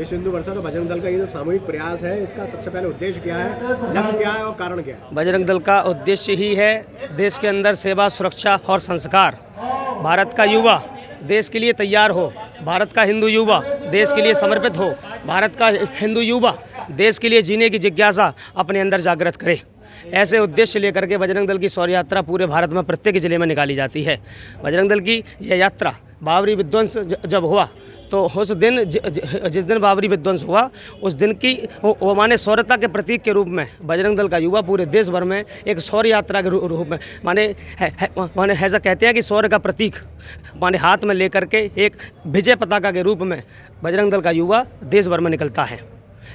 विश्व हिंदू परिषद और बजरंग दल का ये जो सामूहिक प्रयास है, इसका सबसे पहले उद्देश्य क्या है, लक्ष्य क्या है और कारण क्या है? बजरंग दल का उद्देश्य ही है देश के अंदर सेवा, सुरक्षा और संस्कार। भारत का युवा देश के लिए तैयार हो, भारत का हिंदू युवा देश के लिए समर्पित हो, भारत का हिंदू युवा देश के लिए जीने की जिज्ञासा अपने अंदर जागृत करे। ऐसे उद्देश्य लेकर के बजरंग दल की शौर्य यात्रा पूरे भारत में प्रत्येक जिले में निकाली जाती है। बजरंग दल की यह यात्रा बाबरी विध्वंस जब हुआ तो उस दिन जिस दिन बाबरी विध्वंस हुआ उस दिन की वो माने शौर्यता के प्रतीक के रूप में बजरंग दल का युवा पूरे देश भर में एक शौर्य यात्रा के रूप में माने ऐसा कहते हैं कि शौर्य का प्रतीक माने हाथ में लेकर के एक विजय पताका के रूप में बजरंग दल का युवा देश भर में निकलता है।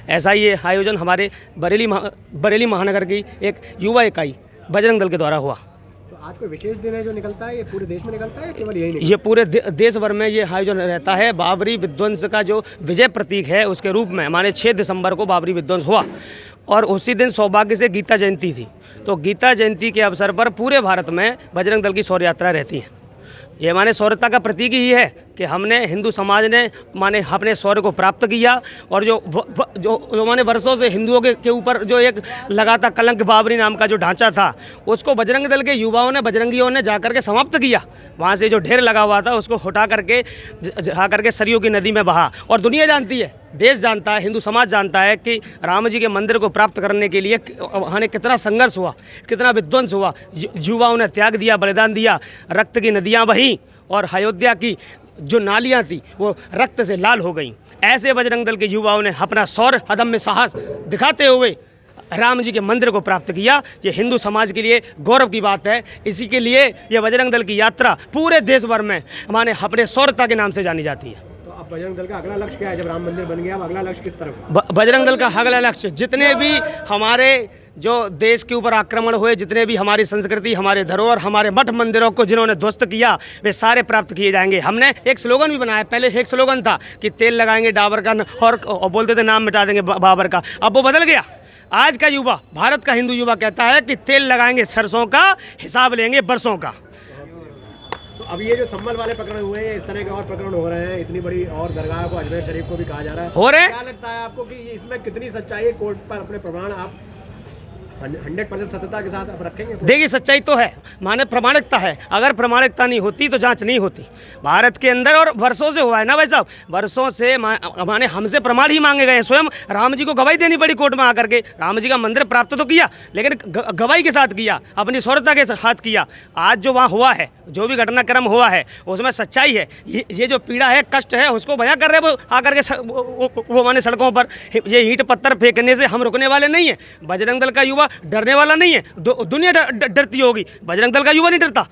ऐसा ही ये आयोजन हमारे बरेली महानगर की एक युवा इकाई बजरंग दल के द्वारा हुआ। तो आज कोई विशेष दिन है जो निकलता है, ये पूरे देश में निकलता है, केवल यही नहीं? ये पूरे देश भर में ये आयोजन रहता है। बाबरी विध्वंस का जो विजय प्रतीक है उसके रूप में माने 6 दिसंबर को बाबरी विध्वंस हुआ और उसी दिन सौभाग्य से गीता जयंती थी। तो गीता जयंती के अवसर पर पूरे भारत में बजरंग दल की शौर्य यात्रा रहती है। ये माने शौर्यता का प्रतीक ही है कि हमने हिंदू समाज ने माने अपने शौर्य को प्राप्त किया और जो माने वर्षों से हिंदुओं के ऊपर जो एक लगातार कलंक बाबरी नाम का जो ढांचा था उसको बजरंग दल के युवाओं ने बजरंगियों ने जाकर के समाप्त किया। वहाँ से जो ढेर लगा हुआ था उसको हटा करके जा करके सरयू की नदी में बहा। और दुनिया जानती है, देश जानता है, हिंदू समाज जानता है कि राम जी के मंदिर को प्राप्त करने के लिए वहाँ ने कितना संघर्ष हुआ, कितना विध्वंस हुआ। युवाओं ने त्याग दिया, बलिदान दिया, रक्त की नदियाँ बहीं और अयोध्या की जो नालियाँ थी वो रक्त से लाल हो गई। ऐसे बजरंग दल के युवाओं ने अपना शौर्य, अदम्य साहस दिखाते हुए राम जी के मंदिर को प्राप्त किया। ये हिंदू समाज के लिए गौरव की बात है। इसी के लिए ये बजरंग दल की यात्रा पूरे देश भर में हमारे अपने शौर्यता के नाम से जानी जाती है। तो अब बजरंग दल का अगला लक्ष्य क्या है? जब राम मंदिर बन गया, अब अगला लक्ष्य किस तरफ? बजरंग दल का अगला लक्ष्य जितने भी हमारे जो देश के ऊपर आक्रमण हुए, जितने भी हमारी संस्कृति, हमारे धरोहर, हमारे मठ मंदिरों को जिन्होंने ध्वस्त किया वे सारे प्राप्त किए जाएंगे। हमने एक स्लोगन भी बनाया। पहले एक स्लोगन था कि तेल लगाएंगे डाबर का और बोलते थे नाम मिटा देंगे बाबर का। अब वो बदल गया। आज का युवा, भारत का हिंदू युवा कहता है कि तेल लगाएंगे सरसों का, हिसाब लेंगे बरसों का। तो अब ये जो संभल वाले प्रकरण हुए हैं, इस तरह के और प्रकरण हो रहे हैं, इतनी बड़ी और दरगाह को अजमेर शरीफ को भी कहा जा रहा है, हो रहे हैं। क्या लगता है आपको कि इसमें कितनी सच्चाई है? कोर्ट पर अपने प्रमाण आप 100% सत्यता के साथ आप रखेंगे? देखिए सच्चाई तो है, माने प्रमाणिकता है। अगर प्रमाणिकता नहीं होती तो जांच नहीं होती। भारत के अंदर और वर्षों से हुआ है ना भाई साहब, वर्षों से माने हमसे प्रमाण ही मांगे गए। स्वयं राम जी को गवाही देनी पड़ी कोर्ट में आकर के। राम जी का मंदिर प्राप्त तो किया लेकिन गवाही के साथ किया, अपनी शौर्यता के साथ किया। आज जो वहाँ हुआ है, जो भी घटनाक्रम हुआ है उसमें सच्चाई है। ये जो पीड़ा है, कष्ट है, उसको बयां कर रहे वो आकर के वो माने सड़कों पर। ये ईंट पत्थर फेंकने से हम रुकने वाले नहीं है। बजरंग दल का युवा डरने वाला नहीं है। दुनिया डरती होगी, बजरंग दल का युवा नहीं डरता।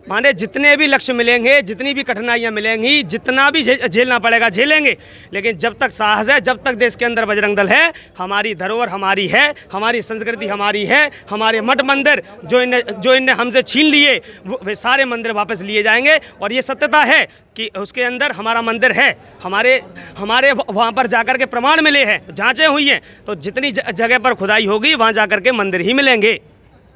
माने जितने भी लक्ष्य मिलेंगे, जितनी भी कठिनाइयाँ मिलेंगी, जितना भी झेलना पड़ेगा झेलेंगे, लेकिन जब तक साहस है, जब तक देश के अंदर बजरंग दल है, हमारी धरोहर हमारी है, हमारी संस्कृति हमारी है, हमारे मठ मंदिर जो इनने हमसे छीन लिए वे सारे मंदिर वापस लिए जाएंगे। और ये सत्यता है कि उसके अंदर हमारा मंदिर है। हमारे वहाँ पर जाकर के प्रमाण मिले हैं, जांचें हुई हैं। तो जितनी जगह पर खुदाई होगी वहाँ जाकर के मंदिर ही मिलेंगे।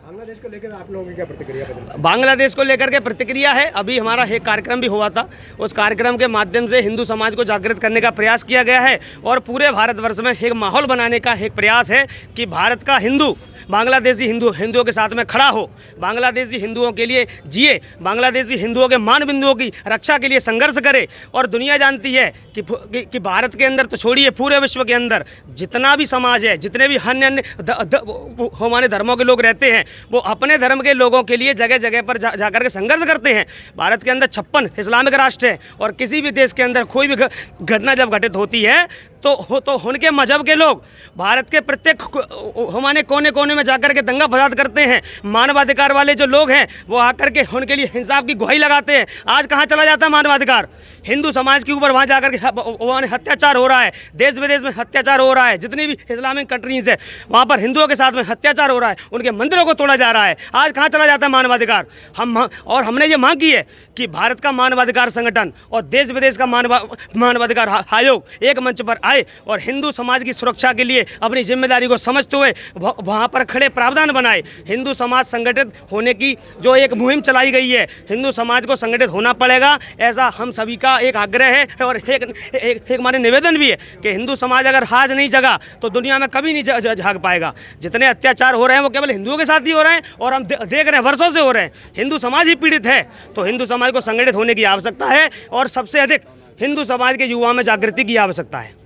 बांग्लादेश को लेकर आप लोगों की क्या प्रतिक्रिया? बांग्लादेश को लेकर के प्रतिक्रिया है, अभी हमारा एक कार्यक्रम भी हुआ था। उस कार्यक्रम के माध्यम से हिंदू समाज को जागृत करने का प्रयास किया गया है और पूरे भारतवर्ष में एक माहौल बनाने का एक प्रयास है कि भारत का हिंदू बांग्लादेशी हिंदुओं के साथ में खड़ा हो, बांग्लादेशी हिंदुओं के लिए जिए, बांग्लादेशी हिंदुओं के मान बिंदुओं की रक्षा के लिए संघर्ष करे। और दुनिया जानती है कि भारत के अंदर तो छोड़िए, पूरे विश्व के अंदर जितना भी समाज है, जितने भी अन्य हमारे धर्मों के लोग रहते हैं, वो अपने धर्म के लोगों के लिए जगह जगह पर जाकर के संघर्ष करते हैं। भारत के अंदर 56 इस्लामिक राष्ट्र है और किसी भी देश के अंदर कोई भी घटना जब घटित होती है तो उनके मजहब के लोग भारत के प्रत्येक हमारे कोने कोने में जाकर के दंगा फसाद करते हैं। मानवाधिकार वाले जो लोग हैं वो आकर के उनके लिए इंसाफ की गुहाई लगाते हैं। आज कहाँ चला जाता है मानवाधिकार? हिंदू समाज के ऊपर वहाँ जाकर के वहाँ अत्याचार हो रहा है, देश विदेश में अत्याचार हो रहा है। जितनी भी इस्लामिक कंट्रीज है वहाँ पर हिंदुओं के साथ में अत्याचार हो रहा है, उनके मंदिरों को तोड़ा जा रहा है। आज कहाँ चला जाता है मानवाधिकार? हमने ये मांग की है कि भारत का मानवाधिकार संगठन और देश विदेश का मानवाधिकार आयोग एक मंच पर आए और हिंदू समाज की सुरक्षा के लिए अपनी जिम्मेदारी को समझते हुए वहाँ पर खड़े प्रावधान बनाए। हिंदू समाज संगठित होने की जो एक मुहिम चलाई गई है, हिंदू समाज को संगठित होना पड़ेगा, ऐसा हम सभी का एक आग्रह है और एक हमारे निवेदन भी है कि हिंदू समाज अगर आज नहीं जगा तो दुनिया में कभी नहीं झाग पाएगा। जितने अत्याचार हो रहे हैं वो केवल हिंदुओं के साथ ही हो रहे हैं और हम देख रहे हैं वर्षों से हो रहे हैं। हिंदू समाज ही पीड़ित है, तो हिंदू समाज को संगठित होने की आवश्यकता है और सबसे अधिक हिंदू समाज के युवा में जागृति की आवश्यकता है।